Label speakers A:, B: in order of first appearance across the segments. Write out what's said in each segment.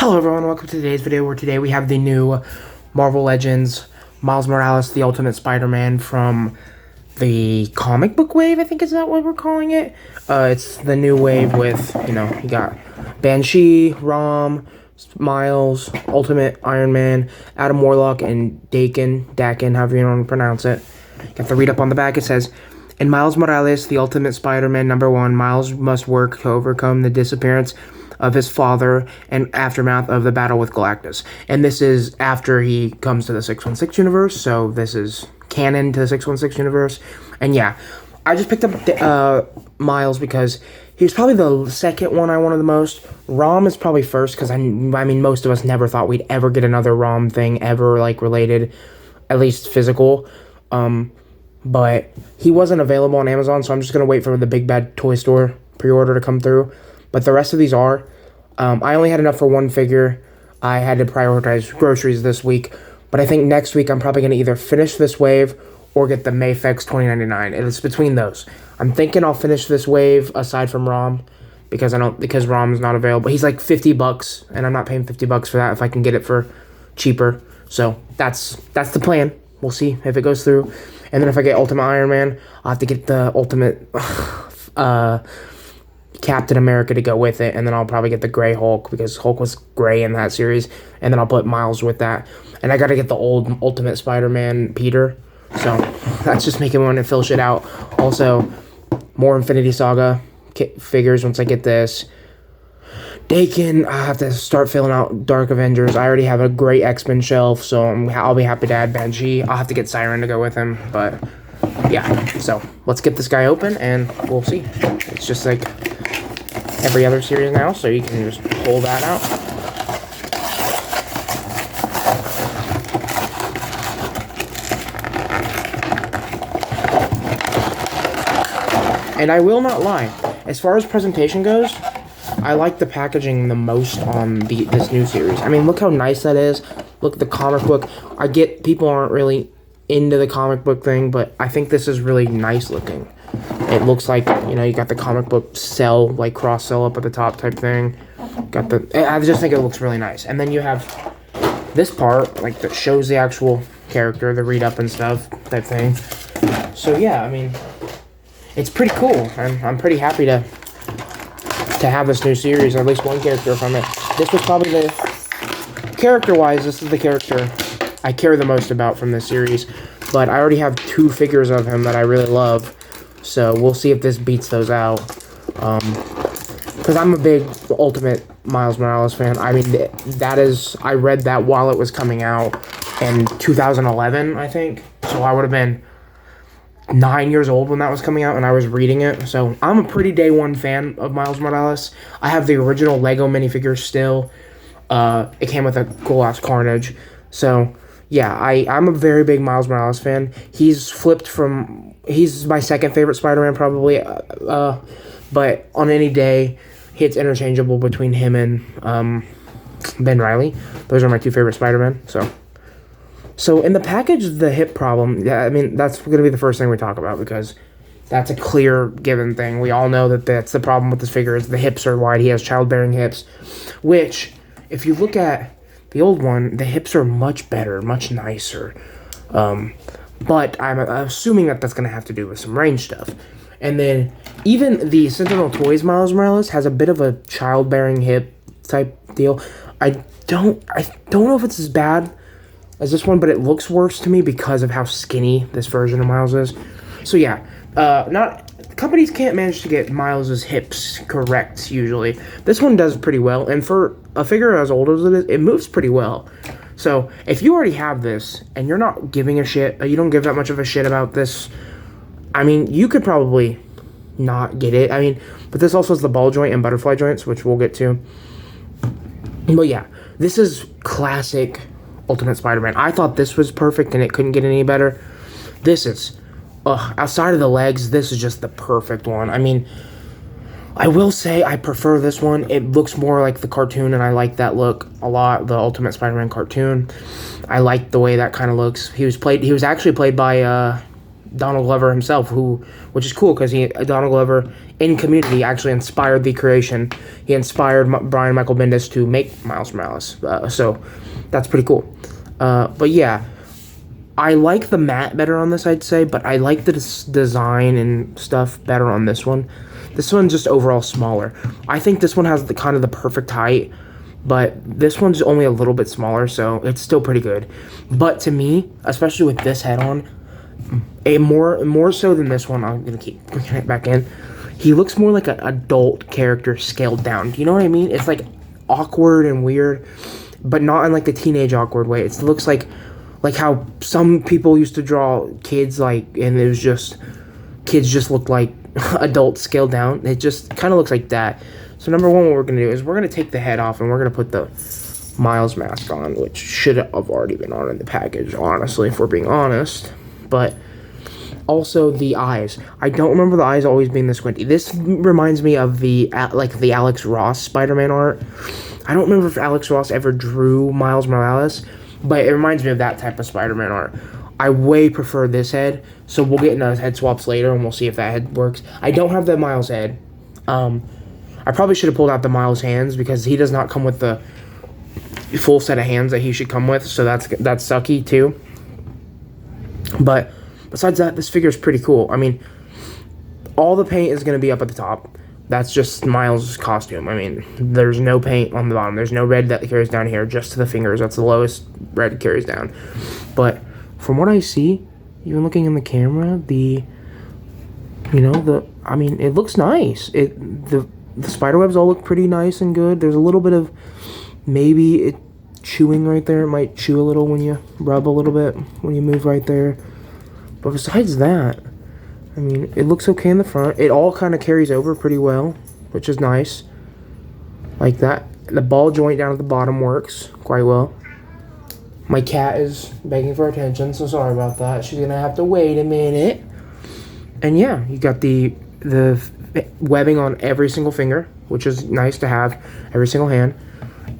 A: Hello everyone, welcome to today's video where today we have the new Marvel Legends Miles Morales, the Ultimate Spider-Man from the comic book wave, I think is that what we're calling it? It's the new wave with, you got Banshee, Rom, Miles, Ultimate Iron Man, Adam Warlock, and Daken, however you want to pronounce it. You have to read up on the back, it says, in Miles Morales, the Ultimate Spider-Man #1, Miles must work to overcome the disappearance of his father and aftermath of the battle with Galactus. And this is after he comes to the 616 universe, so this is canon to the 616 universe. And yeah, I just picked up Miles because he's probably the second one I wanted the most. Rom is probably first because I mean most of us never thought we'd ever get another Rom thing ever like related, at least physical. But he wasn't available on Amazon, so I'm just gonna wait for the Big Bad Toy Store pre-order to come through. But the rest of these are. I only had enough for one figure. I had to prioritize groceries this week. But I think next week I'm probably going to either finish this wave or get the Mayfex 2099. It's between those. I'm thinking I'll finish this wave aside from Rom because Rom's not available. He's like $50 and I'm not paying $50 for that if I can get it for cheaper. So that's the plan. We'll see if it goes through. And then if I get Ultimate Iron Man, I'll have to get the Ultimate Captain America to go with it, and then I'll probably get the gray Hulk because Hulk was gray in that series, and then I'll put Miles with that. And I gotta get the old Ultimate Spider-Man Peter, so that's just making me want to fill shit out. Also, more Infinity Saga figures once I get this. Daken, I have to start filling out Dark Avengers. I already have a great X-Men shelf, so I'll be happy to add Banshee. I'll have to get Siren to go with him, but yeah. So let's get this guy open, and we'll see. It's just like every other series now, so you can just pull that out. And I will not lie, as far as presentation goes, I like the packaging the most on this new series. I mean, look how nice that is. Look at the comic book. I get people aren't really into the comic book thing, but I think this is really nice looking. It looks like, you got the comic book cell, like cross cell up at the top type thing. I just think it looks really nice. And then you have this part, like, that shows the actual character, the read up and stuff type thing. So yeah, I mean, it's pretty cool. I'm pretty happy to have this new series, or at least one character from it. This was probably character-wise, this is the character I care the most about from this series. But I already have 2 figures of him that I really love. So we'll see if this beats those out. Because I'm a big Ultimate Miles Morales fan. I mean, I read that while it was coming out in 2011, I think. So I would have been 9 years old when that was coming out, and I was reading it. So I'm a pretty day one fan of Miles Morales. I have the original Lego minifigure still. It came with a cool ass Carnage. So yeah, I'm a very big Miles Morales fan. He's my second favorite Spider-Man probably, but on any day, it's interchangeable between him and Ben Reilly. Those are my 2 favorite Spider-Man, So in the package, the hip problem, I mean, that's going to be the first thing we talk about because that's a clear given thing. We all know that that's the problem with this figure is the hips are wide. He has childbearing hips, which, if you look at the old one, the hips are much better, much nicer. But I'm assuming that that's going to have to do with some range stuff. And then even the Sentinel Toys Miles Morales has a bit of a childbearing hip type deal. I don't know if it's as bad as this one, but it looks worse to me because of how skinny this version of Miles is. So yeah, companies can't manage to get Miles's hips correct usually. This one does pretty well, and for a figure as old as it is, it moves pretty well. So if you already have this and you're not giving a shit, you don't give that much of a shit about this, I mean, you could probably not get it. I mean, but this also has the ball joint and butterfly joints, which we'll get to. But yeah, this is classic Ultimate Spider-Man. I thought this was perfect and it couldn't get any better. This is, outside of the legs, this is just the perfect one. I mean, I will say I prefer this one. It looks more like the cartoon, and I like that look a lot, the Ultimate Spider-Man cartoon. I like the way that kind of looks. He was actually played by Donald Glover himself, which is cool because Donald Glover in Community actually inspired the creation. He inspired Brian Michael Bendis to make Miles Morales, so that's pretty cool. But yeah, I like the matte better on this, I'd say, but I like the design and stuff better on this one. This one's just overall smaller. I think this one has the kind of the perfect height, but this one's only a little bit smaller, so it's still pretty good. But to me, especially with this head on, more so than this one, I'm gonna keep bringing it back in. He looks more like an adult character scaled down. Do you know what I mean? It's like awkward and weird, but not in like the teenage awkward way. It looks like how some people used to draw kids, like, and it was just kids just looked like adults scaled down. It just kind of looks like that. So number one, what we're going to do is we're going to take the head off and we're going to put the Miles mask on, which should have already been on in the package, honestly, if we're being honest. But also the eyes. I don't remember the eyes always being this squinty. This reminds me of the Alex Ross Spider-Man art. I don't remember if Alex Ross ever drew Miles Morales, but it reminds me of that type of Spider-Man art. I way prefer this head, so we'll get into head swaps later and we'll see if that head works. I don't have the Miles head. I probably should have pulled out the Miles hands because he does not come with the full set of hands that he should come with, so that's sucky too. But besides that, this figure is pretty cool. I mean, all the paint is going to be up at the top. That's just Miles' costume. I mean, there's no paint on the bottom. There's no red that carries down here, just to the fingers. That's the lowest red carries down. But from what I see, even looking in the camera, I mean, it looks nice. The spider webs all look pretty nice and good. There's a little bit of maybe it chewing right there. It might chew a little when you rub a little bit, when you move right there. But besides that, I mean, it looks okay in the front. It all kind of carries over pretty well, which is nice. Like that. The ball joint down at the bottom works quite well. My cat is begging for attention, so sorry about that. She's going to have to wait a minute. And yeah, you got the webbing on every single finger, which is nice to have, every single hand.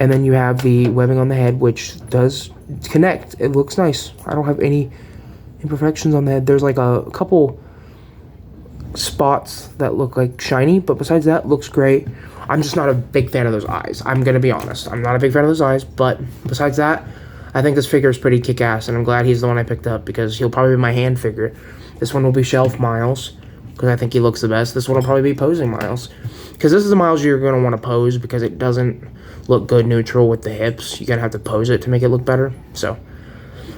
A: And then you have the webbing on the head, which does connect. It looks nice. I don't have any imperfections on the head. There's like a couple spots that look like shiny, but besides that, looks great. I'm just not a big fan of those eyes. I'm gonna be honest. I'm not a big fan of those eyes, but besides that, I think this figure is pretty kick-ass, and I'm glad he's the one I picked up because he'll probably be my hand figure. This one will be Shelf Miles because I think he looks the best. This one will probably be Posing Miles because this is the Miles you're going to want to pose because it doesn't look good neutral with the hips. You're going to have to pose it to make it look better. So,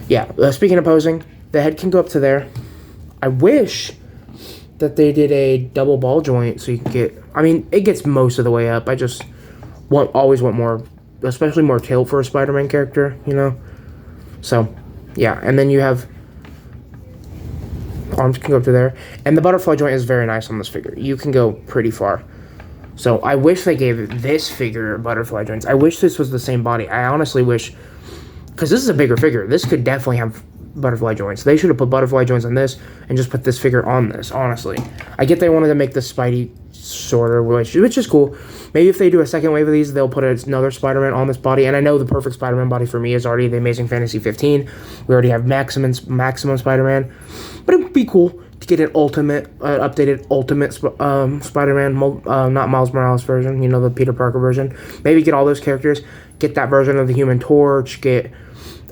A: yeah. Speaking of posing, the head can go up to there. I wish that they did a double ball joint so you can get... I mean, it gets most of the way up. I just always want more, especially more tilt for a Spider-Man character, you know? So, yeah. And then you have... arms can go up to there. And the butterfly joint is very nice on this figure. You can go pretty far. So I wish they gave this figure butterfly joints. I wish this was the same body. I honestly wish... because this is a bigger figure. This could definitely have butterfly joints. They should have put butterfly joints on this and just put this figure on this, honestly. I get they wanted to make the Spidey sorter, which is cool. Maybe if they do a second wave of these, they'll put another Spider-Man on this body. And I know the perfect Spider-Man body for me is already the Amazing Fantasy 15. We already have Maximum Spider-Man. But it would be cool to get an updated Ultimate Spider-Man, not Miles Morales version, you know, the Peter Parker version. Maybe get all those characters. Get that version of the Human Torch. Get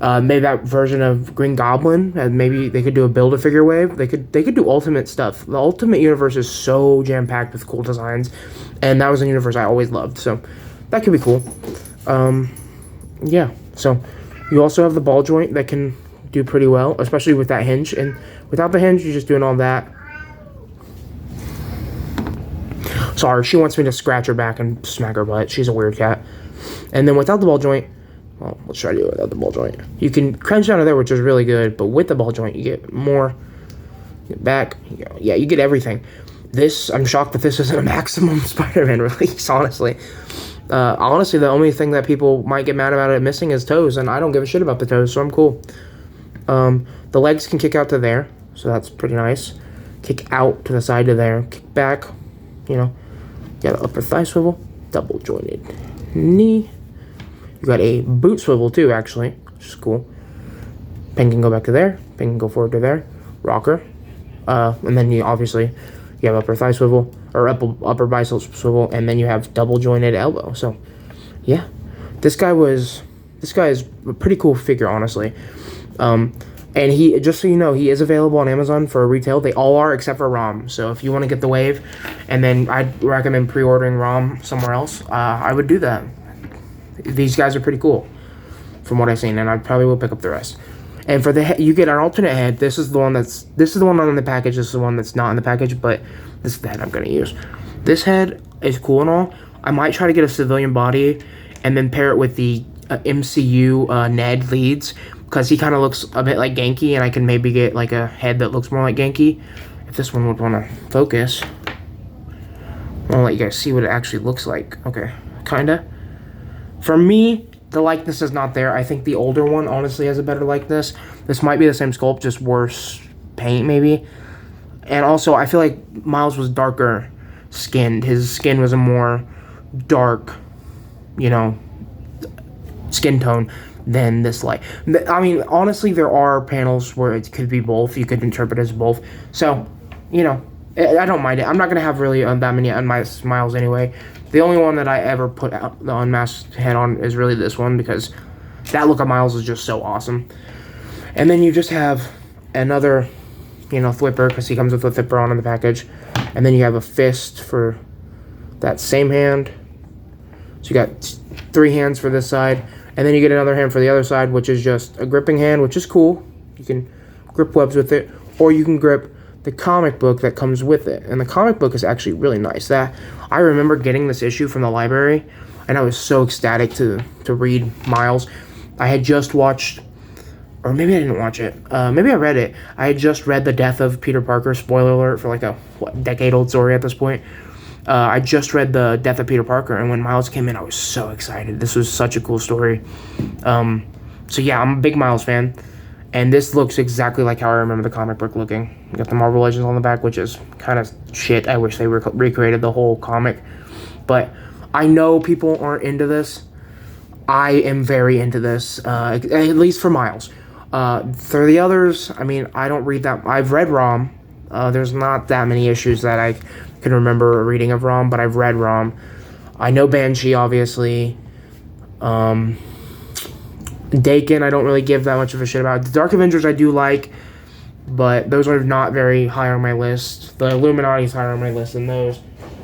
A: maybe that version of Green Goblin. And maybe they could do a Build-A-Figure wave. They could do Ultimate stuff. The Ultimate universe is so jam-packed with cool designs. And that was a universe I always loved. So that could be cool. Yeah. So you also have the ball joint that can do pretty well, especially with that hinge. And without the hinge, you're just doing all that. Sorry, she wants me to scratch her back and smack her butt. She's a weird cat. And then without the ball joint, well, let's try to do it without the ball joint. You can crunch down to there, which is really good, but with the ball joint, you get more. You get back. Yeah, you get everything. This, I'm shocked that this isn't a Maximum Spider-Man release, honestly. Honestly, the only thing that people might get mad about it missing is toes, and I don't give a shit about the toes, so I'm cool. The legs can kick out to there, so that's pretty nice. Kick out to the side to there. Kick back, you know. You got an upper thigh swivel, double jointed knee. You got a boot swivel too, actually, which is cool. Pen can go back to there. Pen can go forward to there. Rocker. And then you have upper thigh swivel, or upper bicep swivel, and then you have double jointed elbow. So, yeah, this guy is a pretty cool figure, honestly. And he, just so you know, he is available on Amazon for retail. They all are except for ROM. So if you want to get the Wave, and then I'd recommend pre-ordering ROM somewhere else, I would do that. These guys are pretty cool, from what I've seen, and I probably will pick up the rest. And for the you get an alternate head. This is the one not in the package. This is the one that's not in the package, but this is the head I'm gonna use. This head is cool and all. I might try to get a civilian body, and then pair it with the MCU Ned Leeds, because he kind of looks a bit like Genki, and I can maybe get like a head that looks more like Genki. If this one would want to focus, I'll let you guys see what it actually looks like. Okay, kinda. For me, the likeness is not there. I think the older one honestly has a better likeness. This might be the same sculpt, just worse paint maybe. And also, I feel like Miles was darker skinned. His skin was a more dark, skin tone than this light. I mean, honestly, there are panels where it could be both. You could interpret it as both. So, I don't mind it. I'm not going to have really that many unmasked Miles anyway. The only one that I ever put out the unmasked head on is really this one, because that look of Miles is just so awesome. And then you just have another, flipper, because he comes with a flipper on in the package. And then you have a fist for that same hand. So you got 3 hands for this side. And then you get another hand for the other side, which is just a gripping hand, which is cool. You can grip webs with it, or you can grip the comic book that comes with it. And the comic book is actually really nice. I remember getting this issue from the library, and I was so ecstatic to read Miles. I had just watched, or maybe I didn't watch it. Maybe I read it. I had just read The Death of Peter Parker. Spoiler alert for like a decade-old story at this point. I just read The Death of Peter Parker, and when Miles came in, I was so excited. This was such a cool story. So yeah, I'm a big Miles fan. And this looks exactly like how I remember the comic book looking. You got the Marvel Legends on the back, which is kind of shit. I wish they recreated the whole comic. But I know people aren't into this. I am very into this, at least for Miles. For the others, I mean, I don't read that. I've read ROM. There's not that many issues that I can remember reading of ROM, but I've read ROM. I know Banshee, obviously. Dakin, I don't really give that much of a shit about. The Dark Avengers I do like, but those are not very high on my list. The Illuminati is higher on my list than those.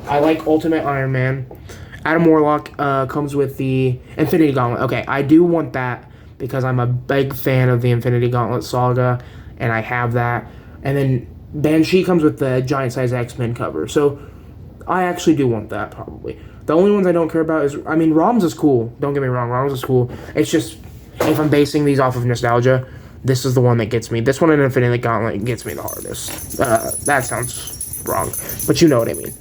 A: I like Ultimate Iron Man. Adam Warlock comes with the Infinity Gauntlet. Okay, I do want that because I'm a big fan of the Infinity Gauntlet saga, and I have that. And then Banshee comes with the giant size X-Men cover, so I actually do want that probably. The only ones I don't care about is, I mean, ROMs is cool. Don't get me wrong, ROMs is cool. It's just, if I'm basing these off of nostalgia, this is the one that gets me. This one in Infinity Gauntlet gets me the hardest. That sounds wrong, but you know what I mean.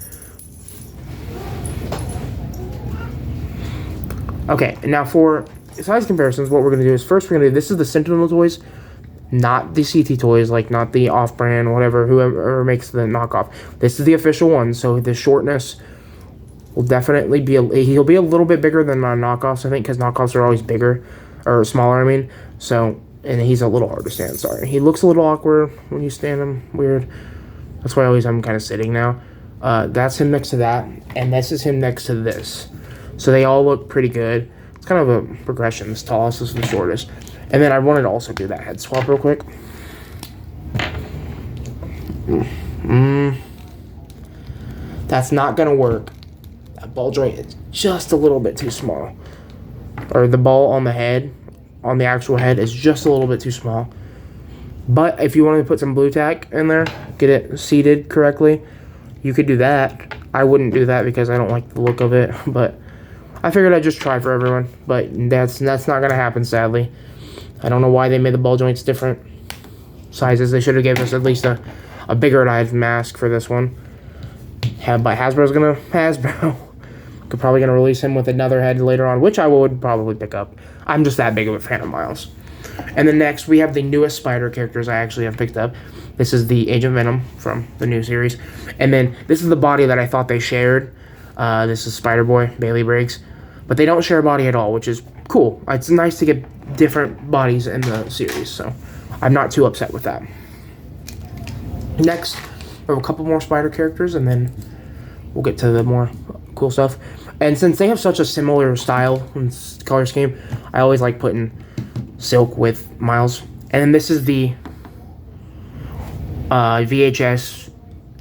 A: Okay, now for size comparisons, what we're going to do is first we're going to do, this is the Sentinel toys, not the CT toys, like not the off-brand, whatever, whoever makes the knockoff. This is the official one, so the shortness will definitely be, he'll be a little bit bigger than my knockoffs, I think, because knockoffs are always bigger, or smaller, I mean. So, and he's a little hard to stand, sorry. He looks a little awkward when you stand him, weird. That's why I'm kind of sitting now. That's him next to that, and this is him next to this. So they all look pretty good. It's kind of a progression. This tallest is the shortest. And then I wanted to also do that head swap real quick. That's not going to work. That ball joint is just a little bit too small. Or the ball on the head, on the actual head, is just a little bit too small. But if you wanted to put some blue tack in there, get it seated correctly, you could do that. I wouldn't do that because I don't like the look of it, but I figured I'd just try for everyone. But that's not going to happen, sadly. I don't know why they made the ball joints different sizes. They should have given us at least a bigger mask for this one. Hasbro could probably gonna release him with another head later on, which I would probably pick up. I'm just that big of a fan of Miles. And then next we have the newest Spider characters I actually have picked up. This is the Agent Venom from the new series, and then this is the body that I thought they shared. This is Spider-Boy, Bailey Briggs, but they don't share a body at all, which is cool. It's nice to get different bodies in the series, so I'm not too upset with that. Next, we have a couple more spider characters, and then we'll get to the more cool stuff. And since they have such a similar style and color scheme, I always like putting Silk with Miles. And then this is the VHS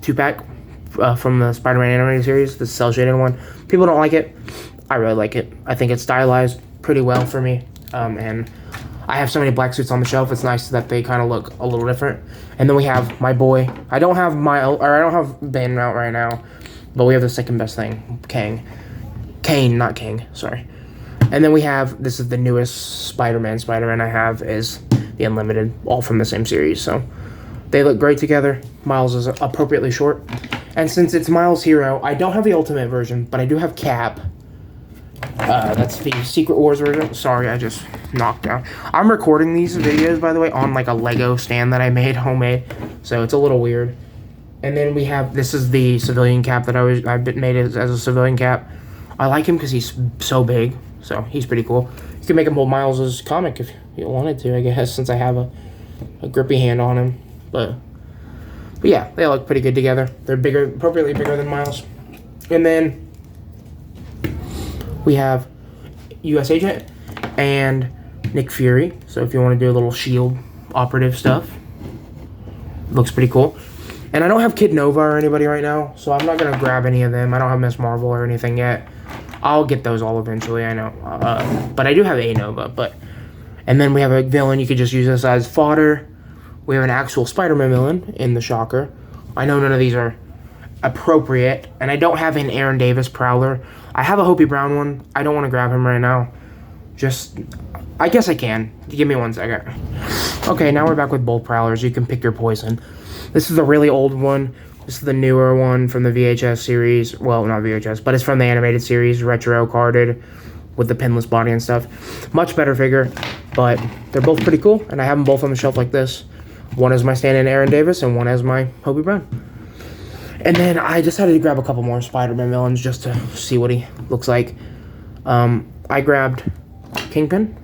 A: 2-pack from the Spider-Man animated series, the cel-shaded one. People don't like it. I really like it. I think it's stylized pretty well for me. And I have so many black suits on the shelf. It's nice that they kind of look a little different. And then we have my boy. I don't have Ben out right now, but we have the second best thing, Kane, not King, sorry. And then we have, this is the newest Spider-Man I have, is the Unlimited, all from the same series. So they look great together. Miles is appropriately short. And since it's Miles Hero, I don't have the Ultimate version, but I do have Cap. That's the Secret Wars version. Sorry, I just knocked down. I'm recording these videos, by the way, on like a Lego stand that I made, homemade. So it's a little weird. And then we have, this is the civilian Cap that I've made as a civilian Cap. I like him because he's so big, so he's pretty cool. You can make him hold Miles' comic if you wanted to, I guess, since I have a grippy hand on him. But yeah, they look pretty good together. They're bigger, appropriately bigger than Miles. And then we have U.S. Agent and Nick Fury. So if you want to do a little SHIELD operative stuff, looks pretty cool. And I don't have Kid Nova or anybody right now, so I'm not going to grab any of them. I don't have Miss Marvel or anything yet. I'll get those all eventually, I know. But I do have a Nova. And then we have a villain. You could just use this as fodder. We have an actual Spider-Man villain in the Shocker. I know none of these are appropriate. And I don't have an Aaron Davis Prowler. I have a Hobie Brown one. I don't want to grab him right now. I guess I can. Give me 1 second. Okay, now we're back with both Prowlers. You can pick your poison. This is a really old one. This is the newer one from the VHS series. Well, not VHS, but it's from the animated series, retro carded with the pinless body and stuff. Much better figure, but they're both pretty cool, and I have them both on the shelf like this. One is my stand-in Aaron Davis, and one is my Hobie Brown. And then I decided to grab a couple more Spider-Man villains just to see what he looks like. I grabbed Kingpin.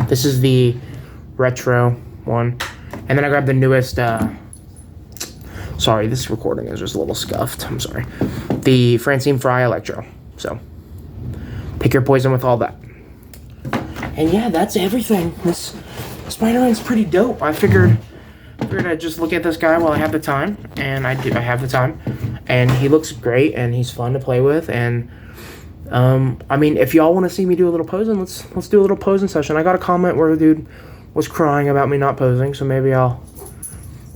A: This is the retro one. And then I grabbed the newest, sorry, this recording is just a little scuffed, I'm sorry. The Francine Fry Electro. So, pick your poison with all that. And yeah, that's everything. This Spider-Man's pretty dope. I figured I'd just look at this guy while I have the time, and I have the time. And he looks great, and he's fun to play with, and I mean, if y'all want to see me do a little posing, let's do a little posing session. I got a comment where the dude was crying about me not posing, so maybe I'll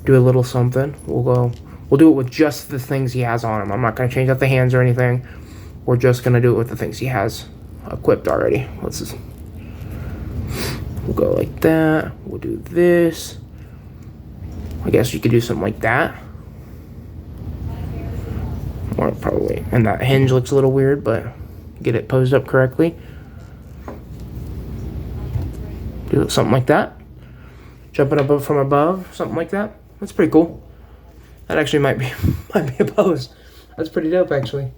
A: do a little something. We'll do it with just the things he has on him. I'm not gonna change out the hands or anything. We're just gonna do it with the things he has equipped already. We'll go like that. We'll do this. I guess you could do something like that. Or probably, and that hinge looks a little weird, but get it posed up correctly. Do something like that. Jumping up from above, something like that. That's pretty cool. That actually might be a pose. That's pretty dope, actually.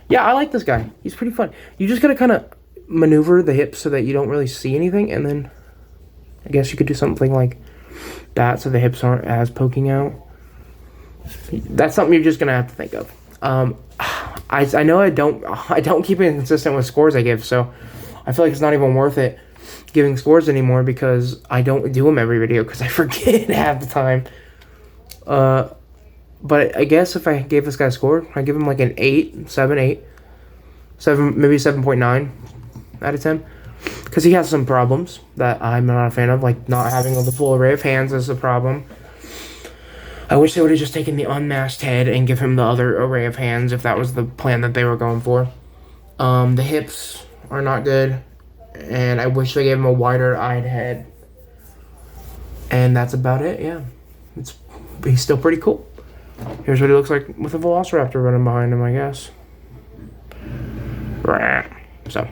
A: Yeah, I like this guy. He's pretty fun. You just gotta kind of maneuver the hips so that you don't really see anything, and then I guess you could do something like that so the hips aren't as poking out. That's something you're just gonna have to think of. I know I don't keep it consistent with scores I give, so I feel like it's not even worth it giving scores anymore because I don't do them every video because I forget half the time. But I guess if I gave this guy a score, I give him like an 8, 7, maybe 7.9 out of 10. Because he has some problems that I'm not a fan of, like not having the full array of hands is a problem. I wish they would have just taken the unmasked head and give him the other array of hands if that was the plan that they were going for. The hips are not good, and I wish they gave him a wider-eyed head. And that's about it, yeah. He's still pretty cool. Here's what he looks like with a Velociraptor running behind him, I guess. So,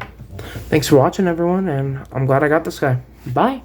A: thanks for watching, everyone, and I'm glad I got this guy. Bye.